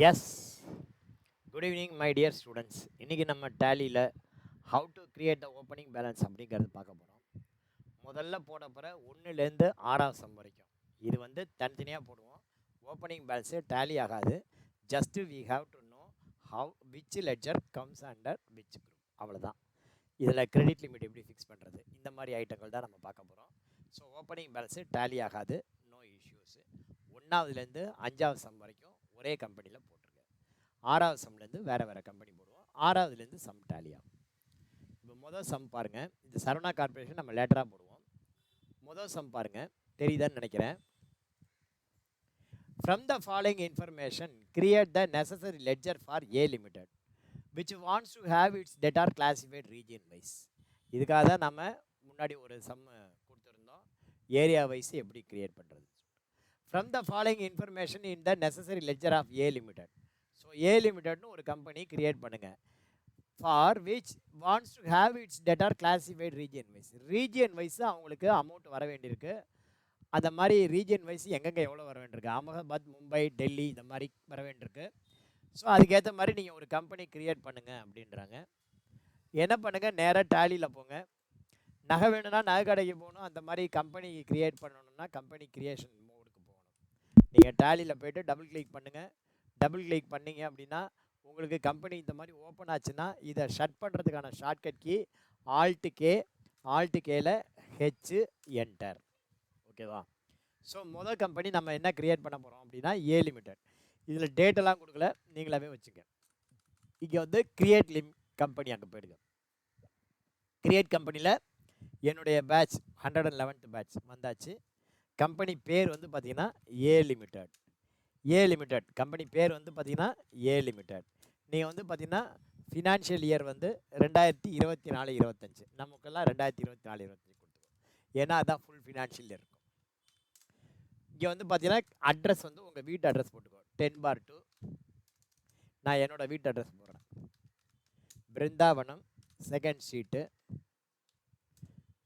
S. Good evening my dear students. இன்றைக்கி நம்ம டேலியில் how to create the opening balance அப்படிங்கிறது பார்க்க போகிறோம். முதல்ல போட போகிற 1லேருந்து 6வது சம் வரைக்கும் இது வந்து தனித்தனியாக போடுவோம். ஓப்பனிங் பேலன்ஸு டேலி ஆகாது. Just we have to know how which ledger comes under which group, அவ்வளோதான். இதில் கிரெடிட் லிமிட் எப்படி ஃபிக்ஸ் பண்ணுறது, இந்த மாதிரி ஐட்டங்கள் தான் நம்ம பார்க்க போகிறோம். ஸோ ஓப்பனிங் பேலன்ஸு டேலி ஆகாது, நோ இஷ்யூஸு. 1வதுலேருந்து 5வது சம் வரைக்கும் ஒரே கம்பெனியில் போட்டுருங்க. 6வது சம்லேருந்து வேறு கம்பெனி போடுவோம். 6வதுலேருந்து சம் டேலி ஆகும். இப்போ மொதல் சம் பாருங்கள். இந்த சரவணா கார்பரேஷன் நம்ம லேட்டராக போடுவோம். மொதல் சம் பாருங்கள், தெரியுதான்னு நினைக்கிறேன். From the following information create the necessary ledger for a limited which wants to have its debtor classified region wise. இதுக்காக தான் நம்ம முன்னாடி ஒரு சம் கொடுத்துருந்தோம், ஏரியா வைஸ் எப்படி கிரியேட் பண்ணுறது. From the following information in the necessary ledger of a limited. So a லிமிடெட்னு ஒரு கம்பெனி கிரியேட் பண்ணுங்கள். For which wants to have its debtor classified region wise. Region wise அவங்களுக்கு amount வர வேண்டியிருக்கு. அந்த மாதிரி ரீஜியன் வைஸ் எங்கெங்கே எவ்வளோ வர வேண்டியிருக்கு, அகமதாபாத், மும்பை, டெல்லி, இந்த மாதிரி வர வேண்டியிருக்கு. ஸோ அதுக்கேற்ற மாதிரி நீங்கள் ஒரு கம்பெனி க்ரியேட் பண்ணுங்கள் அப்படின்றாங்க. என்ன பண்ணுங்கள், நேராக டேலியில் போங்க. நகை வேணும்னா நகை கடைக்கு போகணும். அந்த மாதிரி கம்பெனி க்ரியேட் பண்ணணும்னா கம்பெனி க்ரியேஷன் மோடுக்கு போகணும். நீங்கள் டேலியில் போய்ட்டு டபுள் கிளிக் பண்ணுங்கள். டபுள் கிளிக் பண்ணிங்க அப்படின்னா உங்களுக்கு கம்பெனி இந்த மாதிரி ஓப்பன் ஆச்சுன்னா இதை ஷட் பண்ணுறதுக்கான ஷார்ட்கட் கீ ஆல்ட்டு கேல ஹெச் என்டர். ஓகேவா? ஸோ மொதல் கம்பெனி நம்ம என்ன க்ரியேட் பண்ண போகிறோம் அப்படின்னா ஏ லிமிடெட். இதில் டேட்டெல்லாம் கொடுக்கல, நீங்களாவே வச்சுங்க. இங்கே வந்து கிரியேட் கம்பெனி அங்கே போயிடுங்க. கிரியேட் கம்பெனியில் என்னுடைய பேட்ச் 111th பேட்ச் வந்தாச்சு. கம்பெனி பேர் வந்து பார்த்திங்கன்னா ஏ லிமிடெட். ஏ லிமிடெட் கம்பெனி பேர் வந்து பார்த்திங்கன்னா ஏ லிமிடெட். நீங்கள் வந்து பார்த்திங்கன்னா ஃபினான்ஷியல் இயர் வந்து 2024-25. நமக்கெல்லாம் 2024-25 கொடுத்துருவோம், ஏன்னா அதுதான் ஃபுல் ஃபினான்ஷியல் இயர் இருக்கும். இங்கே வந்து பார்த்தீங்கன்னா அட்ரஸ் வந்து உங்கள் வீட்டு அட்ரஸ் போட்டுக்கோ. 10/2 நான் என்னோடய வீட்டு அட்ரஸ் போடுறேன். Brindavanam, 2nd street,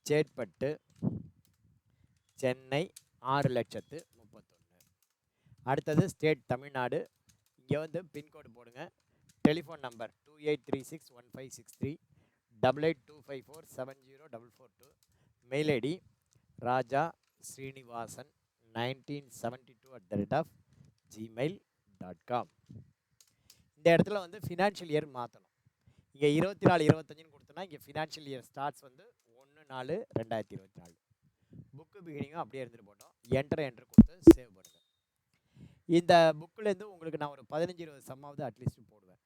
Chetpet, Chennai 6,31,000. அடுத்தது ஸ்டேட் தமிழ்நாடு. இங்கே வந்து பின்கோடு போடுங்க. Telephone number 28361563, 8825470442. Mail ID Raja Srinivasan 1972@gmail.com. இந்த இடத்துல வந்து ஃபினான்ஷியல் இயர் மாற்றணும். இங்கே 24-25 கொடுத்தோன்னா இங்கே ஃபினான்ஷியல் இயர் ஸ்டார்ட்ஸ் வந்து 1/4/2024. புக்கு பிகினிங்கும் அப்படியே இருந்துட்டு போட்டோம். என்டர் கொடுத்து சேவ் பண்ணுங்கள். இந்த புக்கிலேருந்து உங்களுக்கு நான் ஒரு 15-20 சம்மாவது அட்லீஸ்ட் போடுவேன்.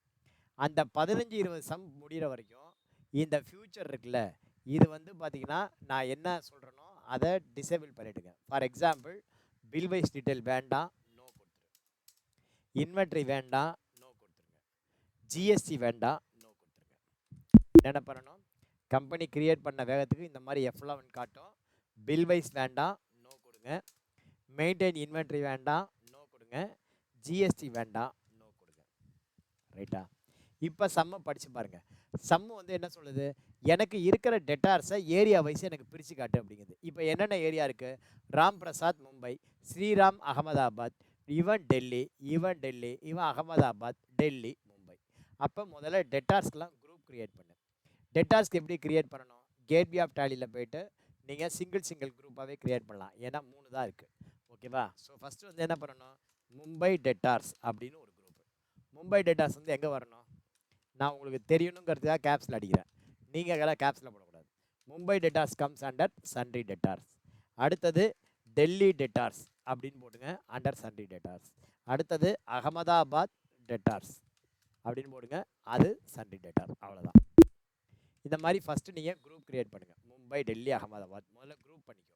அந்த 15-20 சம் முடிகிற வரைக்கும் இந்த ஃப்யூச்சர் இருக்குல்ல, இது வந்து பார்த்திங்கன்னா நான் என்ன சொல்கிறேனோ அதை டிசேபிள் பண்ணிவிடுங்க. For example, bill wise detail வேண்டாம், நோ கொடுத்துருங்க. இன்வென்ட்ரி வேண்டாம், நோ கொடுத்துருங்க. ஜிஎஸ்டி வேண்டாம், நோ கொடுத்துருங்க. என்ன பண்ணணும், கம்பெனி க்ரியேட் பண்ண வேகத்துக்கு இந்த மாதிரி F11 காட்டும். பில் வைஸ் வேண்டாம், நோ கொடுங்க. மெயின்டைன் இன்வென்ட்ரி வேண்டாம், நோ கொடுங்க. ஜிஎஸ்டி வேண்டாம், நோ கொடுங்க. ரைட்டா? இப்போ சம்மை படித்து பாருங்கள். சம்மு வந்து என்ன சொல்லுது, எனக்கு இருக்கிற டெட்டார்ஸை ஏரியா வைஸ் எனக்கு பிரித்து காட்டு அப்படிங்குது. இப்போ என்னென்ன ஏரியா இருக்குது, ராம் பிரசாத் மும்பை, ஸ்ரீராம் அகமதாபாத், இவன் டெல்லி, இவன் அகமதாபாத், டெல்லி, மும்பை. அப்போ முதல்ல டெட்டார்ஸ்க்கெலாம் குரூப் க்ரியேட் பண்ணு. டெட்டார்ஸ்க்கு எப்படி க்ரியேட் பண்ணணும், கேட்வே ஆஃப் டேலியில் போய்ட்டு நீங்கள் சிங்கிள் குரூப்பாகவே க்ரியேட் பண்ணலாம், ஏன்னா 3 தான் இருக்குது. ஓகேவா? ஸோ ஃபஸ்ட்டு வந்து என்ன பண்ணணும், மும்பை டெட்டார்ஸ் அப்படின்னு ஒரு குரூப். மும்பை டெட்டார்ஸ் வந்து எங்கே வரணும், நான் உங்களுக்கு தெரியணுங்கிறதுக்காக கேப்ஸில் அடிக்கிறேன், நீங்கள் எல்லாம் கேப்ஸில் போடக்கூடாது. Mumbai debtors comes under sundry debtors. அடுத்தது டெல்லி டெட்டார்ஸ் அப்படின்னு போடுங்க, அண்டர் சன்ரி டெட்டார்ஸ். அடுத்தது அகமதாபாத் டெட்டார்ஸ் அப்படின்னு போடுங்க, அது சன்ரி டெட்டார். அவ்வளோதான். இந்த மாதிரி ஃபஸ்ட்டு நீங்கள் குரூப் க்ரியேட் பண்ணுங்கள். மும்பை, டெல்லி, அகமதாபாத் முதல்ல குரூப் பண்ணிக்கோ.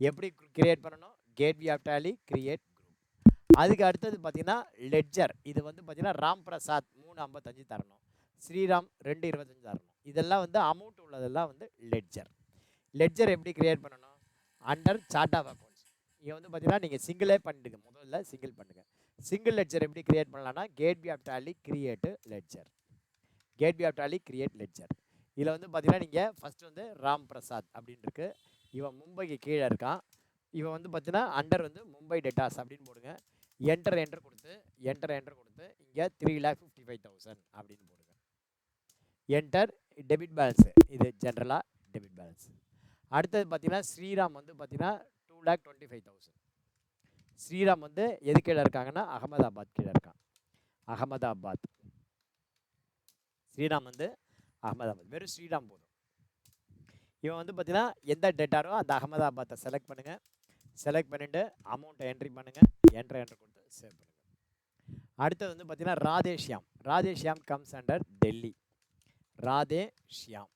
எப்படி க்ரியேட் பண்ணணும், gateway of Tally create group. அதுக்கு அடுத்தது பார்த்தீங்கன்னா லெட்ஜர். இது வந்து பார்த்தீங்கன்னா ராம் பிரசாத் 355 தரணும், ஸ்ரீராம் 225 தரணும். இதெல்லாம் வந்து அமௌண்ட் உள்ளதெல்லாம் வந்து லெட்ஜர். லெட்ஜர் எப்படி க்ரியேட் பண்ணணும், அண்டர் சார்ட் ஆஃப் அக்கௌண்ட்ஸ். இங்கே வந்து பார்த்தீங்கன்னா நீங்கள் சிங்கிளே பண்ணிடுங்க, முதல்ல சிங்கிள் பண்ணுங்கள். சிங்கிள் லெட்ஜர் எப்படி க்ரியேட் பண்ணலான்னா gateway of Tally create ledger. Gateway of Tally create ledger. இதில் வந்து பார்த்தீங்கன்னா நீங்கள் ஃபஸ்ட்டு வந்து ராம் பிரசாத் அப்படின்னு இருக்குது, இவன் மும்பைக்கு கீழே இருக்கான். இவன் வந்து பார்த்தீங்கன்னா அண்டர் வந்து மும்பை டெட்டாஸ் அப்படின்னு போடுங்க. என்டர் கொடுத்து என்டர் கொடுத்து இங்கே 3,55,000 அப்படின்னு போடுங்க. என்டர் டெபிட் பேலன்ஸு, இது ஜென்ரலாக டெபிட் பேலன்ஸ். அடுத்தது பார்த்தீங்கன்னா ஸ்ரீராம் வந்து பார்த்தீங்கன்னா 2,25,000. ஸ்ரீராம் வந்து எது கீழே இருக்காங்கன்னா அகமதாபாத் கீழே இருக்கான். அகமதாபாத், ஸ்ரீராம் வந்து அகமதாபாத், வெறும் ஸ்ரீராம் போதும். இவன் வந்து பார்த்தீங்கன்னா எந்த டேட்டாரோ அந்த அகமதாபாத்தை செலக்ட் பண்ணுங்கள். செலக்ட் பண்ணிவிட்டு அமௌண்ட்டை என்ட்ரி பண்ணுங்கள். என்ட்ரு கொடுத்து சேவ் பண்ணுங்கள். அடுத்தது வந்து பார்த்தீங்கன்னா ராதேஷ்யாம். Radheshyam comes under Delhi. ராதேஷ்யாம்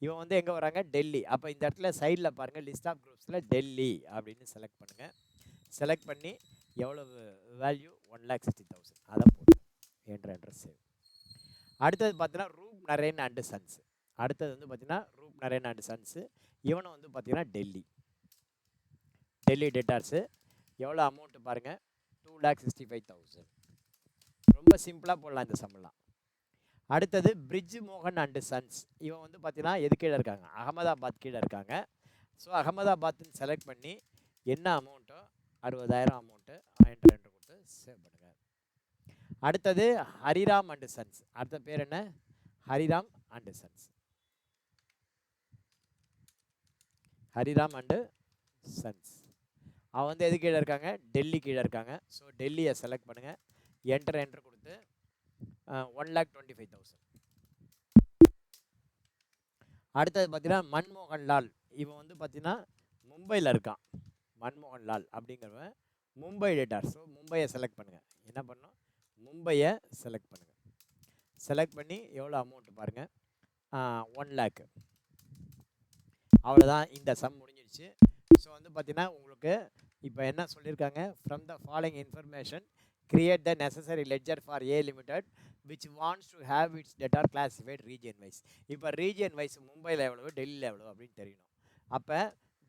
இவன் வந்து எங்கே வராங்க? டெல்லி. அப்போ இந்த இடத்துல சைடில் பாருங்கள், லிஸ்ட் ஆஃப் குரூப்ஸில் டெல்லி அப்படின்னு செலக்ட் பண்ணுங்கள். செலக்ட் பண்ணி எவ்வளவு வேல்யூ? 1,60,000. அதை போட்டு என்ட்ரு சேவ். அடுத்தது பார்த்தீங்கன்னா ரூப் நரேன் அண்டு சன்ஸ். அடுத்தது வந்து பார்த்தீங்கன்னா ரூப் நரேன் அண்டு சன்ஸு. இவனும் வந்து பார்த்தீங்கன்னா டெல்லி. டெல்லி டேட்டார்ஸு. எவ்வளோ அமௌண்ட்டு பாருங்கள்? 2,65,000. ரொம்ப சிம்பிளாக போடலாம் இந்த சம்பளம். அடுத்தது பிரிட்ஜ் மோகன் அண்டு சன்ஸ். இவன் வந்து பார்த்தீங்கன்னா எது கீழே இருக்காங்க? அகமதாபாத் கீழே இருக்காங்க. ஸோ அகமதாபாத்னு செலக்ட் பண்ணி என்ன அமௌண்ட்டோ 60,000 அமௌண்ட்டு என்ட்ரு கொடுத்து சேவ் பண்ணுங்கள். அடுத்தது ஹரிராம் அண்டு சன்ஸ். அடுத்த பேர் என்ன? Hariram and sons. Hariram and sons. அவன் வந்து எது கீழே இருக்காங்க? டெல்லி கீழே இருக்காங்க. ஸோ டெல்லியை செலக்ட் பண்ணுங்கள். என்ட்ரு கொடுத்து 1,25,000. அடுத்தது பார்த்தீங்கன்னா மன்மோகன்லால். இவன் வந்து பார்த்தீங்கன்னா மும்பையில் இருக்கான். மன்மோகன்லால் அப்படிங்கிறவன் மும்பை டேட்டார். ஸோ மும்பையை செலக்ட் பண்ணுங்கள். என்ன பண்ணணும்? மும்பையை செலக்ட் பண்ணுங்கள். செலக்ட் பண்ணி எவ்வளோ அமௌண்ட்டு பாருங்கள்? 1 lakh. அவ்வளோதான், இந்த சம் முடிஞ்சிடுச்சு. ஸோ வந்து பார்த்தீங்கன்னா உங்களுக்கு இப்போ என்ன சொல்லியிருக்காங்க? From the following information create the necessary ledger for a limited which wants to have its data classified region wise. இப்போ ரீஜியன் வைஸ் மும்பையில் எவ்வளோ, டெல்லியில் எவ்வளோ அப்படின்னு தெரியணும். அப்போ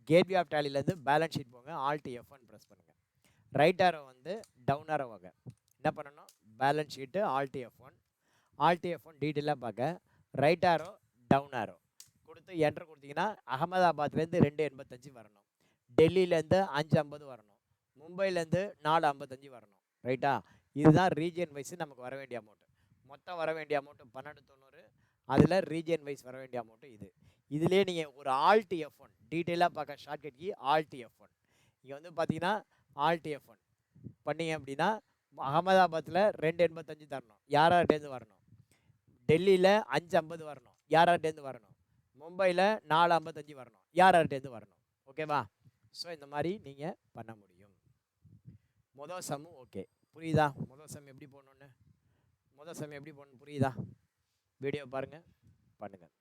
கேட்வே ஆஃப் டேலிலேருந்து பேலன்ஸ் ஷீட் போங்க, Alt F1 ப்ரெஸ் பண்ணுங்கள். ரைட் ஆரோ வந்து டவுன் ஆரோ வாங்க. என்ன பண்ணணும்? Balance sheet Alt F1. Alt F1 டீட்டெயிலாக பார்க்க ரைட் ஆரோ டவுன் ஆரோ கொடுத்து என்ட்ரு கொடுத்தீங்கன்னா அகமதாபாத்லேருந்து 285 வரணும். டெல்லியிலேருந்து 550 வரணும். மும்பையிலேருந்து 455 வரணும். ரைட்டா? இதுதான் ரீஜியன் வைஸ் நமக்கு வர வேண்டிய அமௌண்ட்டு. மொத்தம் வர வேண்டிய அமௌண்ட்டு 1290. அதில் ரீஜியன் வைஸ் வர வேண்டிய அமௌண்ட்டு இது. இதுலேயே நீங்கள் ஒரு Alt F1 டீட்டெயிலாக பார்க்க ஷார்ட்கட் கீ Alt F1. இங்கே வந்து பார்த்தீங்கன்னா Alt F1 பண்ணிங்க அப்படின்னா அகமதாபாத்தில் 285 தரணும். யார்கிட்டேருந்து வரணும்? டெல்லியில் 550 வரணும். யார்கிட்டேருந்து வரணும்? மும்பையில் 455 வரணும். யார்கிட்டேருந்து வரணும்? ஓகேவா? ஸோ இந்த மாதிரி நீங்கள் பண்ண முடியும். மொதல் சம்மும் ஓகே, புரியுதா? மொதல் சம் எப்படி போடணுன்னு, மொதல் சம் எப்படி போடணும் புரியுதா? வீடியோ பாருங்கள், பண்ணுங்கள்.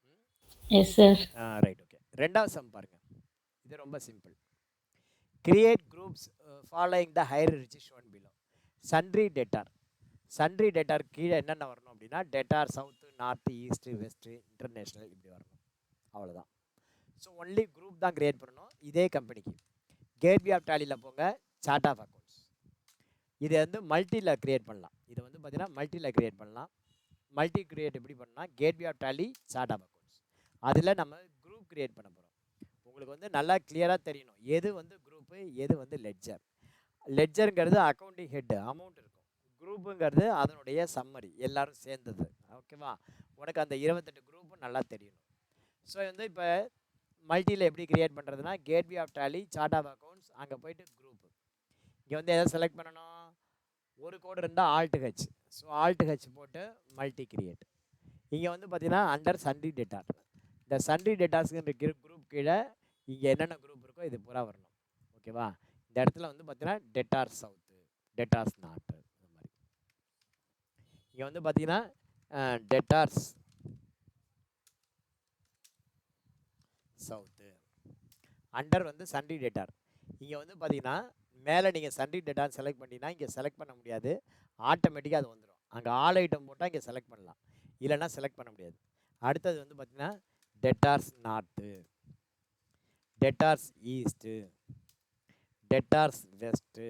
Yes sir. Right, okay. ரெண்டாவது சம் பாருங்கள். இது ரொம்ப simple. Create groups following the hierarchy shown below. Sundry debtor. Sundry debtor கீழே என்னென்ன வரணும் அப்படின்னா debtor south, north, east, west, international இப்படி வரணும். அவ்வளோதான். ஸோ ஒன்லி குரூப் தான் கிரியேட் பண்ணணும். இதே கம்பெனிக்கு கேட்வே ஆஃப் டேலியில் போங்க, சார்ட் ஆஃப் அக்கௌண்ட்ஸ். இதை வந்து மல்டியில் கிரியேட் பண்ணலாம். இதை வந்து பார்த்தீங்கன்னா மல்டியில் கிரியேட் பண்ணலாம். மல்டி கிரியேட் எப்படி பண்ணால் gateway of tally, chart of accounts. அதில் நம்ம குரூப் கிரியேட் பண்ண போகிறோம். உங்களுக்கு வந்து நல்லா கிளியராக தெரியணும் எது வந்து குரூப்பு, எது வந்து லெட்ஜர். லெட்ஜருங்கிறது அக்கௌண்டிங் ஹெட்டு, அமௌண்ட் இருக்கும். குரூப்புங்கிறது அதனுடைய சம்மரி, எல்லோரும் சேர்ந்தது. ஓகேவா? உனக்கு அந்த 28 குரூப்பும் நல்லா தெரியணும். ஸோ வந்து இப்போ மல்டியில் எப்படி கிரியேட் பண்ணுறதுனா gateway of tally, chart of accounts, அங்கே போய்ட்டு குரூப்பு. இங்கே வந்து எதை செலக்ட் பண்ணணும்? ஒரு கோடு இருந்தால் Alt H. So Alt H போட்டு மல்டி கிரியேட். இங்கே வந்து பார்த்தீங்கன்னா அண்டர் சன்ட்ரி டேட்டார். இந்த சன்ட்ரி டேட்டாஸ்ங்கிற குரூப் கீழே இங்கே என்னென்ன குரூப் இருக்கோ இது பூரா வரணும். ஓகேவா? இந்த இடத்துல வந்து பார்த்தீங்கன்னா டேட்டார் சவுத்து, டேட்டார்ஸ் நார்த்து, இந்த மாதிரி. இங்கே வந்து பார்த்தீங்கன்னா டேட்டார்ஸ் சவுத்து அண்டர் வந்து சன்ட்ரி டேட்டார். இங்கே வந்து பார்த்தீங்கன்னா மேலே நீங்கள் சன்ட்ரி டேட்டான்னு செலக்ட் பண்ணிங்கன்னா இங்கே செலக்ட் பண்ண முடியாது, ஆட்டோமேட்டிக்காக அது வந்துடும். அங்கே ஆல் ஐட்டம் போட்டால் இங்கே செலக்ட் பண்ணலாம், இல்லைன்னா செலக்ட் பண்ண முடியாது. அடுத்தது வந்து பார்த்தீங்கன்னா debtors north, debtors east, debtors west,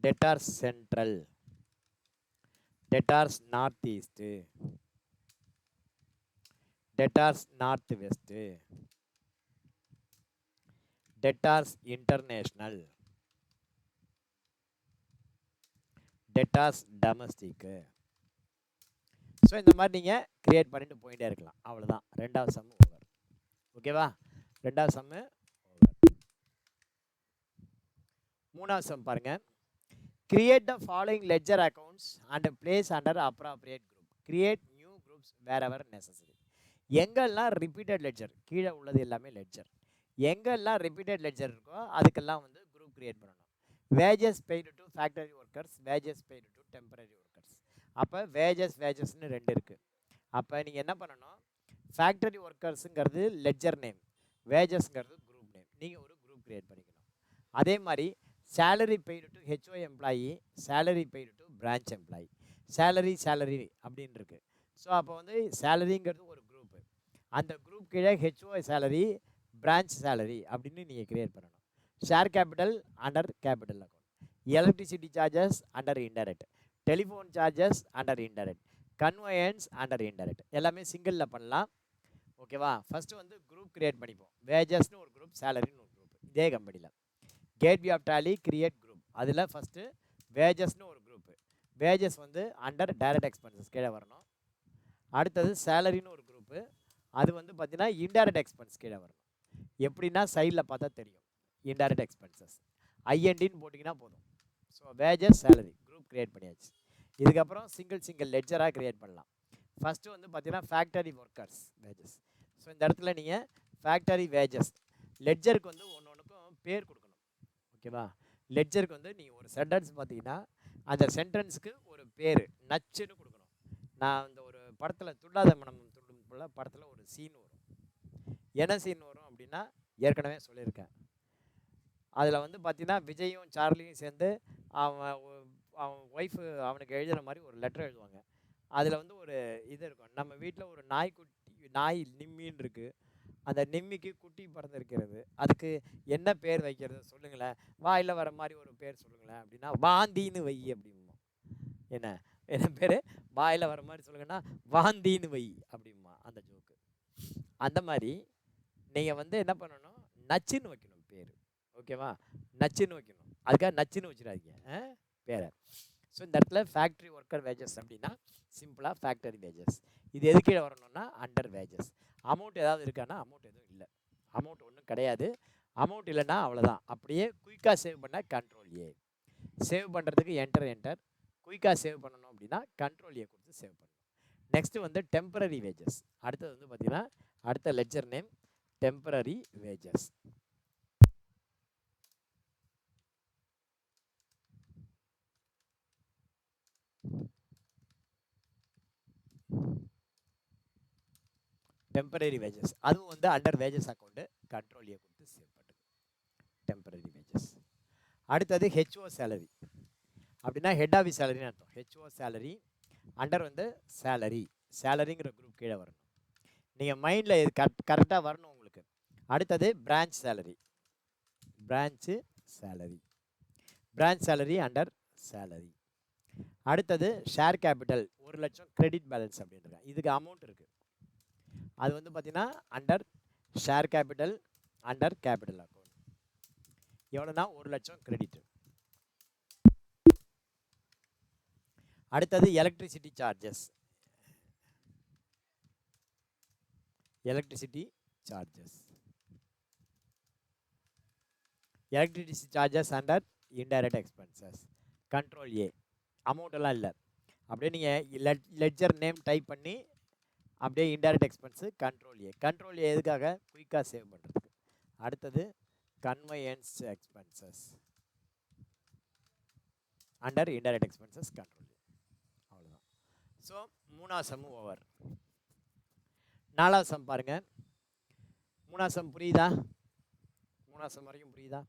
debtors central, debtors north east, debtors north west, debtors international, debtors domestic. So இந்த மாதிரி நீங்கள் கிரியேட் பண்ணிட்டு போயிட்டே இருக்கலாம். அவ்வளோதான், ரெண்டாவது சம்மு ஓவர். ஓகேவா? ரெண்டாவது சம்மு ஓவர். மூணாவது சம் பாருங்கள். Create the following ledger accounts and place under appropriate group. Create new groups wherever necessary. எங்கெல்லாம் ரிப்பீட்டட் லெட்ஜர், கீழே உள்ளது எல்லாமே லெட்ஜர், எங்கெல்லாம் ரிப்பீட்டட் லெட்ஜர் இருக்கோ அதுக்கெல்லாம் வந்து குரூப் கிரியேட் பண்ணணும். Wages paid to factory workers, wages paid to temporary workers. அப்போ வேஜஸ்னு ரெண்டு இருக்குது. அப்போ நீங்கள் என்ன பண்ணணும், ஃபேக்டரி ஒர்க்கர்ஸுங்கிறது லெட்ஜர் நேம், வேஜஸ்ங்கிறது குரூப் நேம். நீங்கள் ஒரு குரூப் கிரியேட் பண்ணிக்கணும். அதே மாதிரி salary paid to HO employee, salary paid to branch employee, salary அப்படின்னு இருக்கு. ஸோ அப்போ வந்து சேலரிங்கிறது ஒரு குரூப்பு, அந்த குரூப் கீழே ஹெச்ஓ சேலரி, பிரான்ச் சேலரி அப்படின்னு நீங்கள் கிரியேட் பண்ணணும். Share capital under capital account, electricity charges under indirect, telephone charges under indirect, conveyance under indirect. எல்லாமே சிங்கிளில் பண்ணலாம். ஓகேவா? ஃபஸ்ட்டு வந்து குரூப் கிரியேட் பண்ணிப்போம். வேஜஸ்னு ஒரு குரூப், சேலரின்னு ஒரு குரூப். இதே கம்பெனியில் gateway of Tally create group. அதில் ஃபஸ்ட்டு வேஜஸ்னு ஒரு குரூப்பு, வேஜஸ் வந்து அண்டர் டைரக்ட் எக்ஸ்பென்சஸ் கீழே வரணும். அடுத்தது சேலரின்னு ஒரு குரூப்பு, அது வந்து பார்த்தீங்கன்னா இன்டைரக்ட் எக்ஸ்பென்ஸ் கீழே வரணும். எப்படின்னா சைடில் பார்த்தா தெரியும், இன்டைரக்ட் எக்ஸ்பென்சஸ் ஐஎன்டின்னு போட்டிங்கன்னா போதும். So wages salary group create பண்ணியாச்சு. இதுக்கப்புறம் சிங்கிள் லெட்ஜராக கிரியேட் பண்ணலாம். ஃபஸ்ட்டு வந்து பார்த்தீங்கன்னா ஃபேக்டரி ஒர்க்கர்ஸ் வேஜஸ். ஸோ இந்த இடத்துல நீங்கள் ஃபேக்டரி வேஜஸ், லெட்ஜருக்கு வந்து ஒன்று ஒன்றுக்கும் பேர் கொடுக்கணும். ஓகேவா? லெட்ஜருக்கு வந்து நீங்கள் ஒரு சென்டென்ஸ் பார்த்தீங்கன்னா அந்த சென்டென்ஸுக்கு ஒரு பேர் நச்சுன்னு கொடுக்கணும். நான் இந்த ஒரு படத்தில் துள்ளாத மனம் துள்ளும் போல படத்தில் ஒரு சீன் வரும். என்ன சீன் வரும் அப்படின்னா ஏற்கனவே சொல்லியிருக்கேன். அதில் வந்து பார்த்தீங்கன்னா விஜயும் சார்லியும் சேர்ந்து அவன் ஒய்ஃபு அவனுக்கு எழுதுகிற மாதிரி ஒரு லெட்டர் எழுதுவாங்க. அதில் வந்து ஒரு இது இருக்கும், நம்ம வீட்டில் ஒரு நாய் நிம்மின்னு இருக்குது, அந்த நிம்மிக்கு குட்டி பிறந்திருக்கிறது, அதுக்கு என்ன பேர் வைக்கிறது சொல்லுங்களேன், வாயில் வர மாதிரி ஒரு பேர் சொல்லுங்களேன் அப்படின்னா வாந்தின்னு வை அப்படிமா. என்ன பேர் வாயில் வர மாதிரி சொல்லுங்கன்னா வாந்தின்னு வை அப்படிமா அந்த ஜோக்கு. அந்த மாதிரி நீங்கள் வந்து என்ன பண்ணணும், நச்சுன்னு வைக்கணும் பேர். ஓகேவா? நச்சுன்னு வைக்கணும். அதுக்காக நச்சுன்னு வச்சுடாதீங்க பேரை. ஸோ இந்த இடத்துல ஃபேக்ட்ரி ஒர்க்கர் வேஜஸ் அப்படின்னா சிம்பிளாக ஃபேக்டரி வேஜஸ். இது எது கீழே வரணும்னா அண்டர் வேஜஸ். அமௌண்ட் ஏதாவது இருக்கான்னா அமௌண்ட் எதுவும் இல்லை, அமௌண்ட் ஒன்றும் கிடையாது. அமௌண்ட் இல்லைன்னா அவ்வளோதான். அப்படியே குயிக்காக சேவ் பண்ண கண்ட்ரோல் ஏ, சேவ் பண்ணுறதுக்கு என்டர், குயிக்காக சேவ் பண்ணணும் அப்படின்னா கண்ட்ரோல் ஏ கொடுத்து சேவ் பண்ணணும். நெக்ஸ்ட்டு வந்து டெம்பரரி வேஜஸ். அடுத்தது வந்து பார்த்திங்கன்னா அடுத்த ledger name temporary wages. Temporary wages அதுவும் வந்து அண்டர் வேஜஸ் அக்கௌண்ட்டு கண்ட்ரோல் ஏ கொடுத்து சேவ் பண்ணுது டெம்பரரி வேஜஸ். அடுத்தது ஹெச்ஓ சேலரி அப்படின்னா ஹெட் ஆஃபீஸ் சேலரின்னு அர்த்தம். ஹெச்ஓ சேலரி அண்டர் வந்து சேலரிங்கிற குரூப் கீழே வரணும். நீங்கள் மைண்டில் இது கரெக்டாக வரணும் உங்களுக்கு. அடுத்தது branch salary, branch salary under salary. அடுத்தது ஷேர் கேபிட்டல் 1,00,000 கிரெடிட் பேலன்ஸ் அப்படின்றது, இதுக்கு அமௌண்ட் இருக்குது, அது வந்து பார்த்தீங்கன்னா under share capital under capital account. எவ்வளோனா 1,00,000 கிரெடிட். அடுத்தது electricity charges under indirect expenses control A. Amount எல்லாம் இல்லை, அப்படியே நீங்கள் லெட்ஜர் நேம் டைப் பண்ணி அப்படியே இன்டைரக்ட் எக்ஸ்பென்ஸு கண்ட்ரோல் ஏ எதுக்காக குயிக்காக சேவ் பண்ணுறதுக்கு. அடுத்தது conveyance expenses under indirect expenses control A. அவ்வளோதான். ஸோ 3ஆவது சம் ஓவர். 4ஆவது சம் பாருங்கள். 3ஆவது சம் புரியுதா? 3ஆவது சம் வரைக்கும் புரியுதா?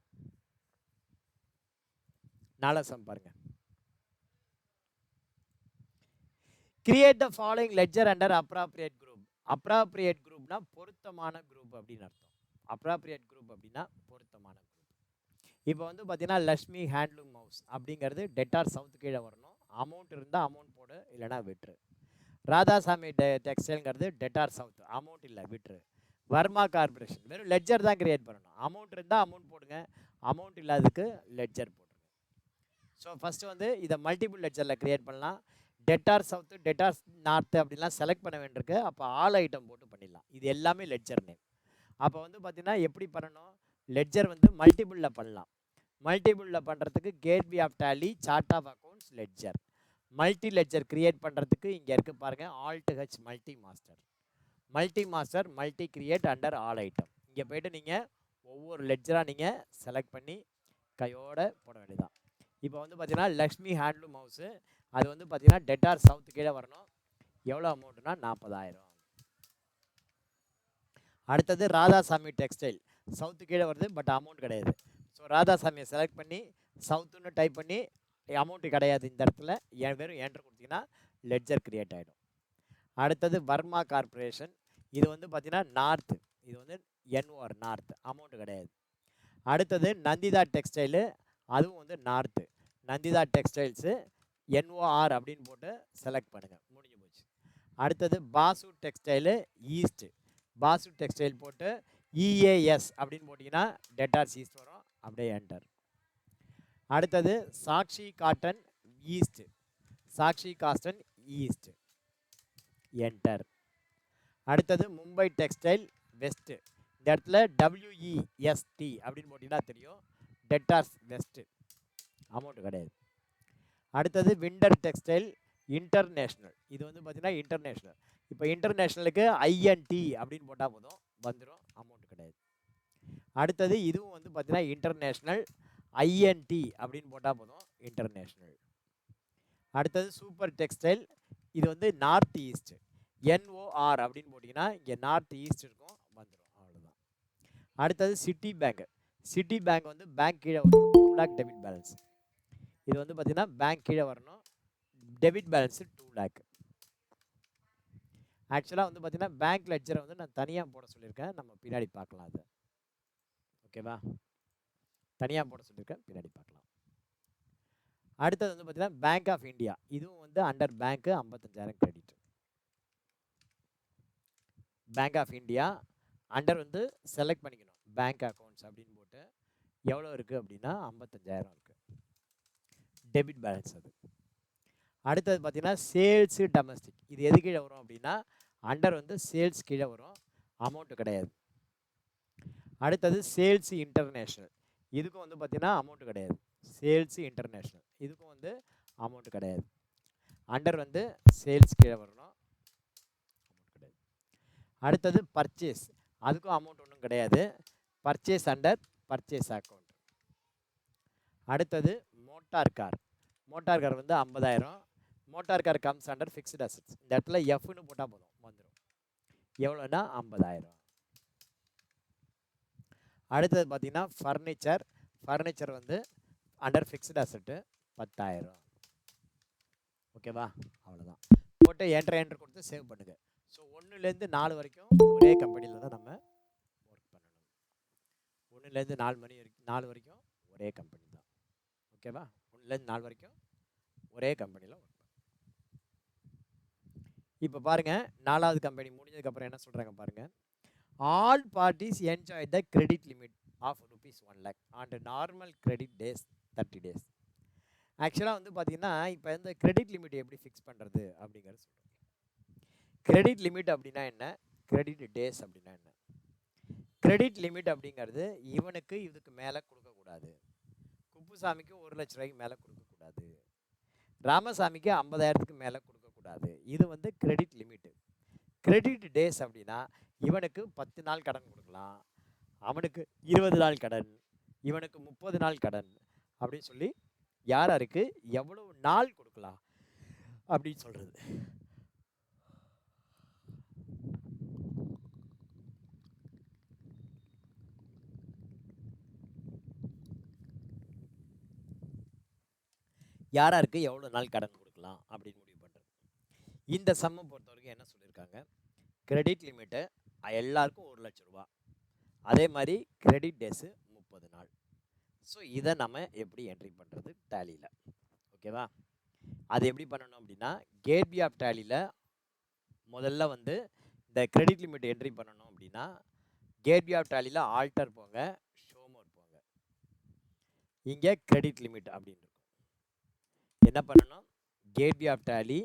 4ஆவது சம் பாருங்கள். Create the following ledger under appropriate group. Appropriate குரூப்னா பொருத்தமான குரூப் அப்படின்னு அர்த்தம். அப்ராப்ரியேட் குரூப் அப்படின்னா பொருத்தமான குரூப். இப்போ வந்து பார்த்தீங்கன்னா லக்ஷ்மி ஹேண்ட்லூம் ஹவுஸ் அப்படிங்கிறது டெட்டார் சவுத் கீழே வரணும். அமௌண்ட் இருந்தால் அமௌண்ட் போடு, இல்லைனா விட்டுரு. ராதாசாமி டெக்ஸ்டைல்ங்கிறது டெட்டார் சவுத், அமௌண்ட் இல்லை விட்டுரு. வர்மா கார்பரேஷன் வெறும் லெட்ஜர் தான் கிரியேட் பண்ணணும். அமௌண்ட் இருந்தால் அமௌண்ட் போடுங்க, அமௌண்ட் இல்லாததுக்கு லெட்ஜர் போடுங்க. ஸோ ஃபஸ்ட்டு வந்து இதை மல்டிபிள் லெட்ஜரில் க்ரியேட் பண்ணலாம். டெட்டார் சவுத்து டெட்டார் நார்த்து அப்படின்லாம் செலக்ட் பண்ண வேண்டியிருக்கு. அப்போ ஆல் ஐட்டம் போட்டு பண்ணிடலாம். இது எல்லாமே லெட்ஜர் நேம். அப்போ வந்து பார்த்தீங்கன்னா எப்படி பண்ணணும், லெட்ஜர் வந்து மல்டிபிளில் பண்ணலாம். மல்டிபிளில் பண்ணுறதுக்கு gateway of tally, chart of accounts, ledger. Multi ledger create பண்ணுறதுக்கு இங்கே இருக்குது பாருங்கள், alt H multi master. Multi master multi create under all item. இங்கே போய்ட்டு நீங்கள் ஒவ்வொரு லெட்ஜராக நீங்கள் செலக்ட் பண்ணி கையோட போட வேண்டியதான். இப்போ வந்து பார்த்தீங்கன்னா லக்ஷ்மி ஹேண்ட்லூம் ஹவுஸு, அது வந்து பார்த்தீங்கன்னா டெட்டார் சவுத்து கீழே வரணும். எவ்வளோ அமௌண்ட்னா 40,000. அடுத்தது ராதாசாமி டெக்ஸ்டைல், சவுத்து கீழே வருது பட் அமௌண்ட் கிடையாது. ஸோ ராதாசாமியை செலக்ட் பண்ணி சவுத்துன்னு டைப் பண்ணி அமௌண்ட்டு கிடையாது இந்த இடத்துல, வெறும் என்ட்ரு கொடுத்தீங்கன்னா லெட்ஜர் கிரியேட் ஆகிடும். அடுத்தது வர்மா கார்பரேஷன், இது வந்து பார்த்தீங்கன்னா நார்த்து, இது வந்து என்ஓஆர் நார்த், அமௌண்ட்டு கிடையாது. அடுத்தது நந்திதா டெக்ஸ்டைலு, அதுவும் வந்து நார்த்து, நந்திதா டெக்ஸ்டைல்ஸு என்ஓஆர் அப்படின்னு போட்டு செலக்ட் பண்ணுங்கள், முடிஞ்சு போச்சு. அடுத்தது Basu textile east, Basu textile போட்டு இஏஎஸ் அப்படின்னு போட்டிங்கன்னா டெட்டார்ஸ் ஈஸ்ட் வரும், அப்படியே என்டர். அடுத்தது Sakshi cotton east, Sakshi cotton east, enter. அடுத்தது மும்பை டெக்ஸ்டைல் வெஸ்ட்டு, இந்த இடத்துல டபிள்யூஇஎஸ்டி அப்படின்னு போட்டிங்கன்னா தெரியும், டெட்டார்ஸ் வெஸ்ட்டு, அமௌண்ட்டு கிடையாது. அடுத்தது விண்டர் டெக்ஸ்டைல் இன்டர்நேஷ்னல், இது வந்து பார்த்தீங்கன்னா இன்டர்நேஷ்னல், இப்போ இன்டர்நேஷ்னலுக்கு ஐஎன்டி அப்படின்னு போட்டால் போதும் வந்துடும், அமௌண்ட்டு கிடையாது. அடுத்தது இதுவும் வந்து பார்த்தீங்கன்னா இன்டர்நேஷ்னல் ஐஎன்டி அப்படின்னு போட்டால் போதும், இன்டர்நேஷ்னல். அடுத்தது சூப்பர் டெக்ஸ்டைல், இது வந்து நார்த் ஈஸ்ட், என்ஓஆர் அப்படின்னு போட்டிங்கன்னா இங்கே நார்த் ஈஸ்ட் இருக்கும், வந்துடும், அவ்வளோதான். அடுத்தது சிட்டி பேங்க், சிட்டி பேங்க் வந்து பேங்க் கீழே வரும், 2 lakh டெபிட் பேலன்ஸ், இது வந்து பார்த்தீங்கன்னா பேங்க் கீழே வரணும், டெபிட் பேலன்ஸு 2 lakh. ஆக்சுவலாக வந்து பார்த்தீங்கன்னா பேங்க் லெட்ஜரை வந்து நான் தனியாக போட சொல்லியிருக்கேன், நம்ம பின்னாடி பார்க்கலாம் அது, ஓகேவா, தனியாக போட சொல்லியிருக்கேன், பின்னாடி பார்க்கலாம். அடுத்தது வந்து பார்த்தீங்கன்னா பேங்க் ஆஃப் இந்தியா, இதுவும் வந்து under bank 55,000 credit. Bank of India under வந்து செலக்ட் பண்ணிக்கணும் பேங்க் அக்கௌண்ட்ஸ் அப்படின்னு போட்டு, எவ்வளோ இருக்குது அப்படின்னா 55,000 இருக்குது டெபிட் பேலன்ஸ் அது. அடுத்தது பார்த்தீங்கன்னா சேல்ஸு டொமஸ்டிக், இது எது கீழே வரும் அப்படின்னா அண்டர் வந்து சேல்ஸ் கீழே வரும், அமௌண்ட்டு கிடையாது. அடுத்தது சேல்ஸ் இன்டர்நேஷ்னல், இதுக்கும் வந்து பார்த்தீங்கன்னா அமௌண்ட்டு கிடையாது, சேல்ஸ் இன்டர்நேஷ்னல், இதுக்கும் வந்து அமௌண்ட்டு கிடையாது, அண்டர் வந்து சேல்ஸ் கீழே வரணும், அமௌண்ட் கிடையாது. அடுத்தது பர்ச்சேஸ், அதுக்கும் அமௌண்ட் ஒன்றும் கிடையாது, பர்ச்சேஸ் அண்டர் பர்ச்சேஸ் அக்கௌண்ட். அடுத்தது மோட்டார் கார், மோட்டார் கார் வந்து 50,000, motor car comes under fixed assets, இந்த இடத்துல எஃப்னு போட்டால் போதும் வந்துடும், எவ்வளோன்னா 50,000. அடுத்தது பார்த்தீங்கன்னா ஃபர்னிச்சர், ஃபர்னிச்சர் வந்து அண்டர் ஃபிக்ஸ்டு அசட்டு 10,000, ஓகேவா, அவ்வளோதான். போட்டு என்ட்ரு கொடுத்து சேவ் பண்ணுங்கள். ஸோ 1லேருந்து 4 வரைக்கும் ஒரே கம்பெனியில் தான் நம்ம ஒர்க் பண்ணணும், 1லேருந்து 4 வரைக்கும் ஒரே கம்பெனி தான், ஓகேவா, 1லேருந்து 4 வரைக்கும் ஒரே கம்பெனியில் ஒர்க் பண்ணணும். இப்போ பாருங்கள் 4வது கம்பெனி முடிஞ்சதுக்கப்புறம் என்ன சொல்கிறாங்க பாருங்கள், all parties enjoy the credit limit of ₹1 lakh and normal credit days 30 days. ஆக்சுவலாக வந்து பார்த்தீங்கன்னா இப்போ இந்த கிரெடிட் லிமிட் எப்படி ஃபிக்ஸ் பண்ணுறது அப்படிங்கிறது சொல்கிறோம். கிரெடிட் லிமிட் அப்படின்னா என்ன, கிரெடிட் டேஸ் அப்படின்னா என்ன. கிரெடிட் லிமிட் அப்படிங்கிறது இவனுக்கு இதுக்கு மேலே கொடுக்கக்கூடாது, குப்புசாமிக்கு 1 லட்ச ரூபாய்க்கு மேலே கொடுக்கக்கூடாது, ராமசாமிக்கு 50,000க்கு மேலே கொடுக்கக்கூடாது, இது வந்து கிரெடிட் லிமிட்டு. கிரெடிட் டேஸ் அப்படின்னா இவனுக்கு 10 நாள் கடன் கொடுக்கலாம், அவனுக்கு 20 நாள் கடன், இவனுக்கு 30 நாள் கடன் அப்படின்னு சொல்லி யாருக்கு எவ்வளவு நாள் கொடுக்கலாம் அப்படின்னு சொல்கிறது. யாருக்கு எவ்வளோ நாள் கடன் கொடுக்கலாம் அப்படின்னு முடிவு பண்ணுறது. இந்த சம்மை பொறுத்த வரைக்கும் என்ன சொல்லியிருக்காங்க, கிரெடிட் லிமிட்டு எல்லாருக்கும் 1 லட்ச ரூபா, அதே மாதிரி கிரெடிட் டேஸு 30 நாள். ஸோ இதை நம்ம எப்படி என்ட்ரி பண்ணுறது டேலியில், ஓகேவா. அது எப்படி பண்ணணும் அப்படின்னா கேட்வே ஆஃப் டேலியில் முதல்ல வந்து இந்த கிரெடிட் லிமிட் என்ட்ரி பண்ணணும் அப்படின்னா கேட்வே ஆஃப் டேலியில் ஆல்டர் போங்க, ஷோமோர் போங்க, இங்கே கிரெடிட் லிமிட் அப்படின்னு இருக்கும். என்ன பண்ணணும், கேட்வே ஆஃப் டேலி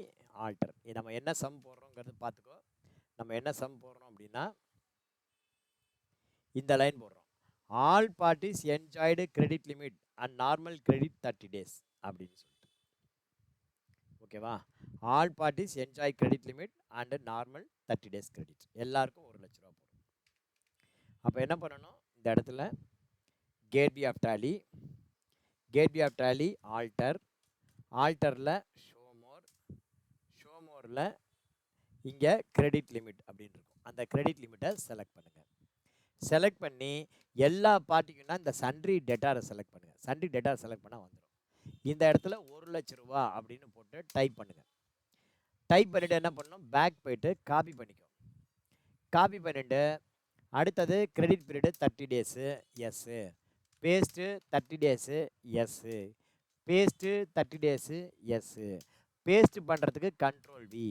ஆல்டர். நம்ம என்ன சம் போடுறோங்கிறது பார்த்துக்கோ. நம்ம என்ன சம் போடுறோம் அப்படின்னா இந்த லைன் போடுறோம், all parties enjoyed credit limit and normal credit 30 days அப்படின்னு சொல்லிட்டு. ஓகேவா, all parties enjoy credit limit and normal 30 days credit, எல்லாருக்கும் 1,00,000 ரூபா போடும். அப்போ என்ன பண்ணணும், இந்த இடத்துல gateway of Tally, gateway of Tally alter, ஆல்டரில் ஷோமோரில் இங்கே கிரெடிட் லிமிட் அப்படின்னு இருக்கும். அந்த கிரெடிட் லிமிட்டை செலக்ட் பண்ணுங்கள். செலக்ட் பண்ணி எல்லா பார்ட்டிக்குன்னா இந்த சன்ட்ரி டெட்டாரை செலக்ட் பண்ணுங்கள். சன்ட்ரி டெட்டாரை செலக்ட் பண்ணால் வந்துடும். இந்த இடத்துல 1,00,000 ரூபா அப்படின்னு போட்டு டைப் பண்ணுங்கள். டைப் பண்ணிவிட்டு என்ன பண்ணணும், பேக் போயிட்டு காப்பி பண்ணிக்கோ. காப்பி பண்ணிவிட்டு அடுத்தது credit period 30 days yes, paste 30 days yes, paste 30 days yes, paste பண்ணுறதுக்கு கண்ட்ரோல் வி,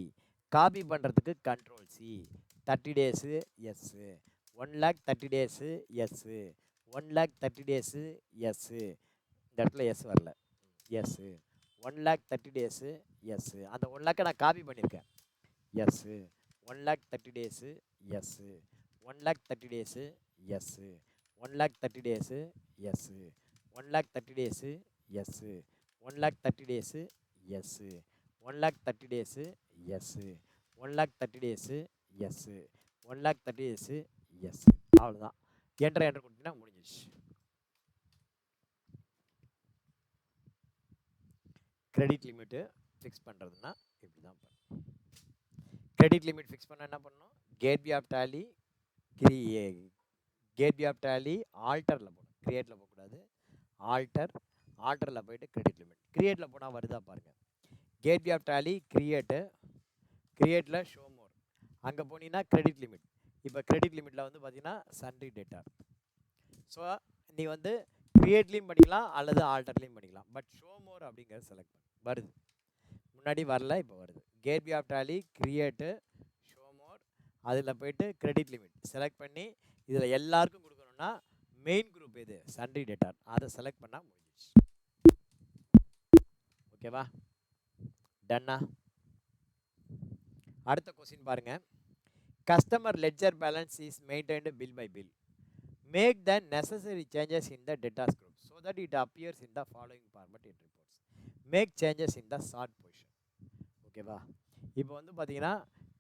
காப்பி பண்ணுறதுக்கு control C, 30 days yes, 1,30,000 days yes, 1,30,000 days yes, இந்த இடத்துல எஸ் வரல, எஸ்ஸு, 1,30,000 days எஸ்ஸு, அந்த 1,00,000 நான் காப்பி பண்ணியிருக்கேன், S, 1,30,000 days yes, 1,30,000 days yes, 1,30,000 days yes, 1,30,000 days yes, 1,30,000 days yes, 1,30,000 days yes, 1,30,000 days yes, 1,30,000 days S. அவ்வளோதான். Enter கொடுத்தீங்கன்னா முடிஞ்சிச்சு. Credit limit fix பண்ணுறதுன்னா இப்படி தான் பண்ணணும். கிரெடிட் லிமிட் ஃபிக்ஸ் பண்ணால் என்ன பண்ணணும், gateway of Tally gateway of Tally ஆல்டரில் போகணும், கிரியேட்டில் போகக்கூடாது. ஆல்டரில் போயிட்டு கிரெடிட் லிமிட், கிரியேட்டில் போனால் வருதா பாருங்கள். கேட்வே ஆஃப் டேலி கிரியேட்டில் ஷோ மோர், அங்கே போனீங்கன்னா கிரெடிட் லிமிட். இப்போ கிரெடிட் லிமிட்டில் வந்து பார்த்தீங்கன்னா சன்ட்ரி டெட்டார். ஸோ நீ வந்து கிரியேட்லேயும் பண்ணிக்கலாம் அல்லது ஆல்டர்லேயும் பண்ணிக்கலாம். பட் ஷோ மோர் அப்படிங்கிறத செலக்ட் பண்ணு, வருது. முன்னாடி வரல, இப்போ வருது. Gateway of Tally create show more, அதில் போயிட்டு கிரெடிட் லிமிட் செலக்ட் பண்ணி இதில் எல்லாருக்கும் கொடுக்கணும்னா மெயின் குரூப் எது, சன்ட்ரி டெட்டார், அதை செலக்ட் பண்ணால் முடிஞ்சிச்சு. ஓகேவா, டன்னா. அடுத்த கொஸ்டின் பாருங்க, customer ledger balance is maintained bill by bill. Make the necessary changes in the debtors group so that it appears in the following format in reports. Make changes in the short position. ஓகேவா, இப்போ வந்து பார்த்தீங்கன்னா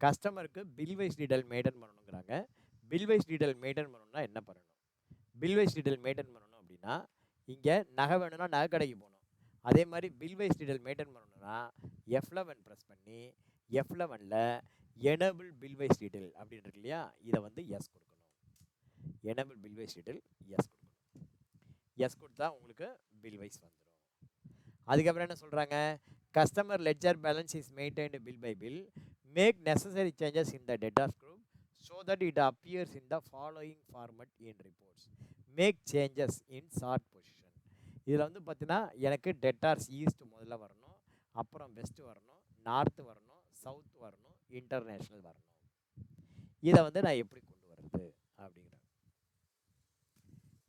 கஸ்டமருக்கு bill wise detail maintain பண்ணணுங்கிறாங்க. Bill wise detail maintain பண்ணணும்னா என்ன பண்ணணும், bill wise detail maintain பண்ணணும் அப்படின்னா இங்கே நகை வேணும்னா நகை கடைக்கு போகணும். அதே மாதிரி பில் வைஸ் டீடைல் மெயின்டைன் பண்ணணும்னா F11 ப்ரெஸ் பண்ணி F11ல் எனேபிள் பில் வைஸ் டீடைல் அப்படின்னு இருக்கு இல்லையா, இதை வந்து எஸ் கொடுக்கணும். Enable bill wise detail yes கொடுக்கணும். எஸ் கொடுத்தா உங்களுக்கு பில் வைஸ் வந்துடும். அதுக்கப்புறம் என்ன சொல்கிறாங்க, customer ledger balance is maintained bill by bill. Make necessary changes in the debtors group so that it appears in the following format in reports. Make changes in short position. இதில் வந்து பார்த்தீங்கன்னா எனக்கு debtors east முதல்ல வரணும், அப்புறம் west வரணும், north வரணும், south வரணும், இன்டர்நேஷ்னல் வரணும். இதை வந்து நான் எப்படி கொண்டு வர்றது அப்படிங்கிறேன்.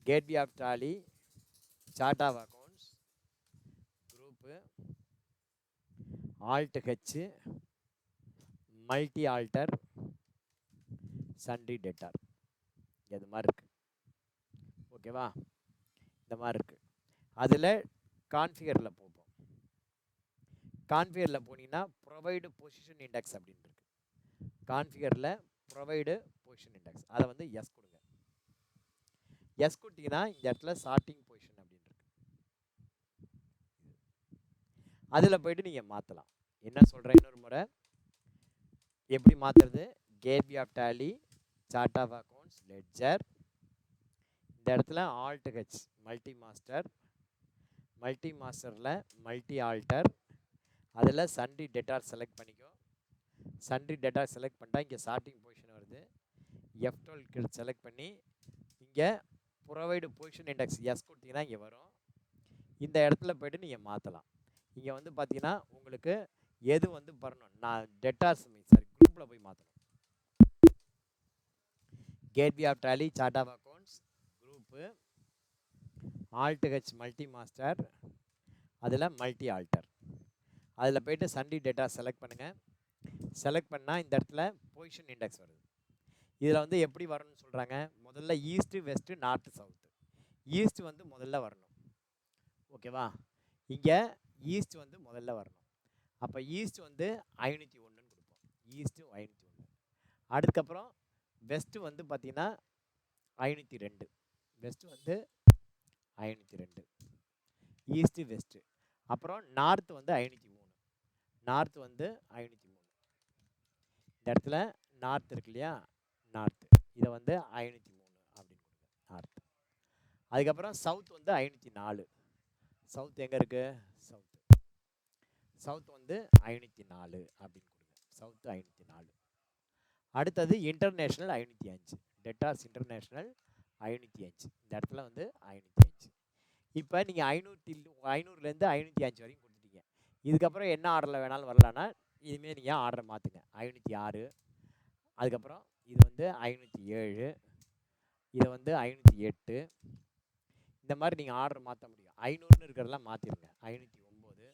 Gateway of tally, chart of accounts, group, alt H, multi alter, sundry debtor, இது மாதிரி இருக்கு. ஓகேவா, இந்த மாதிரி இருக்கு. அதில் கான்ஃபிகரில் போப்போம். கான்ஃபிகரில் போனீங்கன்னா ப்ரொவைடு பொசிஷன் இண்டெக்ஸ் அப்படின்னு இருக்கு. கான்ஃபிகரில் ப்ரொவைடு பொசிஷன் இண்டெக்ஸ், அதை வந்து எஸ் கொடுங்க. எஸ் கொடுத்தீங்கன்னா இந்த இடத்துல சார்ட்டிங் பொசிஷன் அப்படின்னு இருக்கு. அதில் போயிட்டு நீங்கள் மாற்றலாம். என்ன சொல்கிறேன் இன்னொரு முறை, எப்படி மாற்றுறது, gateway of tally, chart of accounts, ledger, இந்த இடத்துல alt H multi master, multi மாஸ்டரில் மல்டி ஆல்டர், அதில் சன்ட்ரி டெட்டார் செலக்ட் பண்ணிக்கோ. சன்ட்ரி டெட்டார் செலக்ட் பண்ணிட்டா இங்கே சார்ட்டிங் பொசிஷன் வருது. F12 செலக்ட் பண்ணி இங்கே ப்ரொவைடு பொசிஷன் இண்டெக்ஸ் எஸ் கொடுத்தீங்கன்னா இங்கே வரும். இந்த இடத்துல போய்ட்டு நீங்கள் மாற்றலாம். இங்கே வந்து பார்த்தீங்கன்னா உங்களுக்கு எது வந்து வரணும், நான் டெட்டார்ஸ் குரூப்பில் போய் மாற்றணும். Gateway of tally, chart of accounts, group, alt H multi master, அதில் மல்டி ஆல்டர், அதில் போய்ட்டு சண்டே டேட்டா செலக்ட் பண்ணுங்கள். செலக்ட் பண்ணால் இந்த இடத்துல பொசிஷன் இண்டெக்ஸ் வருது. இதில் வந்து எப்படி வரணும்னு சொல்கிறாங்க, முதல்ல east west north south. East வந்து முதல்ல வரணும், ஓகேவா? இங்கே ஈஸ்ட் வந்து முதல்ல வரணும். அப்போ ஈஸ்ட் வந்து 501 கொடுப்போம். ஈஸ்ட்டு 501. அதுக்கப்புறம் வெஸ்ட்டு வந்து பார்த்திங்கன்னா 502. வெஸ்ட்டு வந்து 502, ஈஸ்ட்டு வெஸ்ட்டு. அப்புறம் நார்த்து வந்து 503. நார்த்து வந்து 503. இந்த இடத்துல நார்த் இருக்கு இல்லையா, நார்த்து, இதை வந்து 503 அப்படின்னு கொடுங்க, நார்த்து. அதுக்கப்புறம் சவுத் வந்து 504. சவுத் எங்கே இருக்குது, சவுத்து, சவுத் வந்து 504 அப்படின்னு கொடுங்க, சவுத்து 504. அடுத்தது இன்டர்நேஷ்னல் 505, டெட்டாஸ் இன்டர்நேஷ்னல் 505. இந்த இடத்துல வந்து 505. இப்போ நீங்கள் 500லேருந்து 505 வரைக்கும் கொடுத்துட்டீங்க. இதுக்கப்புறம் என்ன ஆர்டரில் வேணாலும் வரலான்னா இதுமாரி நீங்கள் ஆர்டரை மாற்றுங்க. 506, அதுக்கப்புறம் இது வந்து 507, இதை வந்து 508. இந்த மாதிரி நீங்கள் ஆர்டர் மாற்ற முடியும். 500ன்னு இருக்கிறதெல்லாம் மாற்றிடுங்க. 509,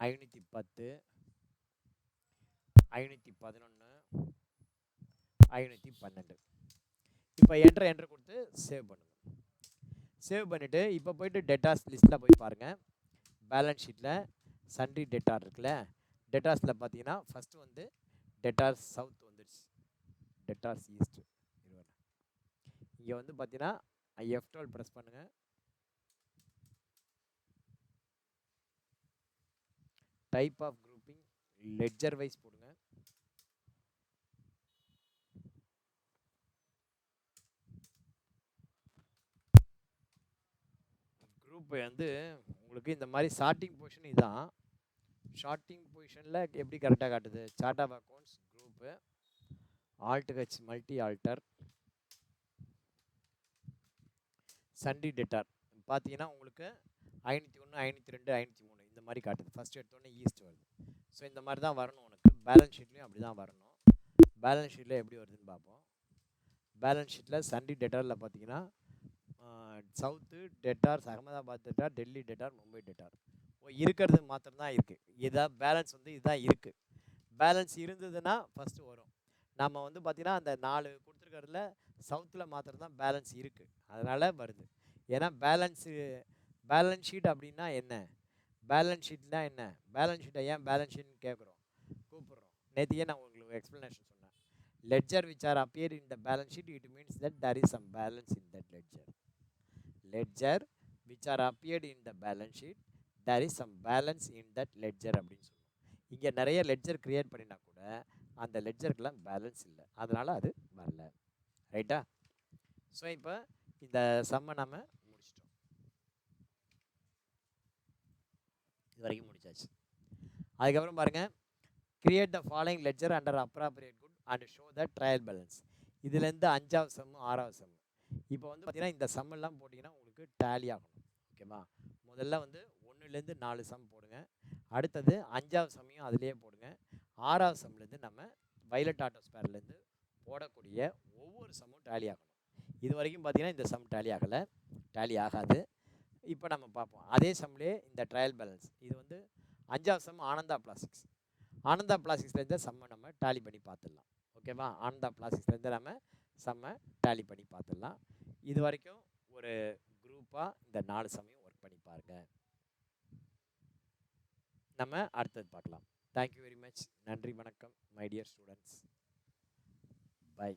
510, 511, 512. இப்போ என்ட்ரு கொடுத்து சேவ் பண்ணுங்கள். சேவ் பண்ணிவிட்டு இப்போ போய்ட்டு டெட்டாஸ் லிஸ்ட்டில் போய் பாருங்கள். பேலன்ஸ் ஷீட்டில் சண்டே டெட்டார் இருக்குல்ல, டெட்டாஸில் பார்த்தீங்கன்னா ஃபஸ்ட்டு வந்து டெட்டாஸ் சவுத் வந்துடுச்சு, டெட்டாஸ் ஈஸ்ட்டு. இங்கே வந்து பார்த்தீங்கன்னா F12 ப்ரெஸ் பண்ணுங்கள். Type of grouping ledger wise போடுங்க. குரூப் வந்து உங்களுக்கு இந்த மாதிரி ஷார்ட்டிங் பொசிஷன் இதுதான். ஷார்ட்டிங் பொசிஷனில் எப்படி கரெக்டாக காட்டுது, chart of accounts group, alt H multi alter, sundry debtor பார்த்தீங்கன்னா உங்களுக்கு 501, 502, 503 இந்த மாதிரி காட்டுது. ஃபஸ்ட் எடுத்தோடனே ஈஸ்ட் வருது. ஸோ இந்த மாதிரி தான் வரணும் உனக்கு. பேலன்ஸ் ஷீட்லேயும் அப்படி தான் வரணும். பேலன்ஸ் ஷீட்டில் எப்படி வருதுன்னு பார்ப்போம். பேலன்ஸ் ஷீட்டில் சண்டே டெட்டாரில் பார்த்தீங்கன்னா south debtors, Ahmedabad debtor, Delhi debtor, Mumbai debtor இருக்கிறது மாத்திரம் தான் இருக்குது. இதான் பேலன்ஸ் வந்து இதுதான் இருக்குது. பேலன்ஸ் இருந்ததுன்னா ஃபஸ்ட்டு வரும். நம்ம வந்து பார்த்திங்கன்னா அந்த 4 கொடுத்துருக்கறதுல சவுத்தில் மாத்திரம் தான் பேலன்ஸ் இருக்குது, அதனால் வருது. ஏன்னா பேலன்ஸ் ஷீட் அப்படின்னா என்ன, பேலன்ஸ் ஷீட்னா என்ன, பேலன்ஸ் ஷீட்டை ஏன் பேலன்ஸ் ஷீட்னு கூப்பிட்றோம். நேற்றுக்கே நான் உங்களுக்கு எக்ஸ்ப்ளனேஷன் சொன்னேன். Ledger which are appeared in the balance sheet, it means that there is some balance in that ledger. Ledger which are appeared in the balance sheet, there is some balance in that ledger அப்படின்னு சொல்லுவோம். இங்கே நிறைய ledger create பண்ணினா கூட அந்த லெட்ஜருக்கெல்லாம் balance இல்லை, அதனால் அது வரல. ரைட்டா? ஸோ இப்போ இந்த சம்மை நம்ம முடிச்சிட்டோம். இது வரைக்கும் முடிச்சாச்சு. அதுக்கப்புறம் பாருங்கள், create the following ledger under appropriate good and show the trial balance. இதுலேருந்து 5வது சம்மு 6வது சம்மு. இப்போ வந்து பார்த்தீங்கன்னா இந்த சம்மெல்லாம் போட்டிங்கன்னா உங்களுக்கு டேலி ஆகணும், ஓகேவா? முதல்ல வந்து 1லேருந்து 4 சம் போடுங்க. அடுத்தது 5வது சம்மையும் அதிலேயே போடுங்க. 6வது சம்லேருந்து நம்ம வைலட் ஆட்டோ ஸ்பேர்லேருந்து போடக்கூடிய ஒவ்வொரு சம்மும் டேலி ஆகணும். இது வரைக்கும் பார்த்தீங்கன்னா இந்த சம் டேலி ஆகலை, டேலி ஆகாது. இப்போ நம்ம பார்ப்போம் அதே சம்லேயே இந்த ட்ரையல் பேலன்ஸ். இது வந்து 5வது சம் ஆனந்தா பிளாஸ்டிக்ஸ். ஆனந்தா பிளாஸ்டிக்ஸ்லேருந்து சம்மை நம்ம டேலி பண்ணி பார்த்துடலாம், ஓகேவா? ஆனந்தா பிளாஸ்டிக்ஸ்லேருந்து நம்ம சம்மை டேலி பண்ணி பார்த்துடலாம். இது வரைக்கும் ஒரு குரூப்பாக இந்த 4 சம்மையும் ஒர்க் பண்ணி பாருங்கள். நம்ம அடுத்தது பார்க்கலாம். Thank you very much. நன்றி, வணக்கம் மை டியர் ஸ்டூடெண்ட்ஸ். பை.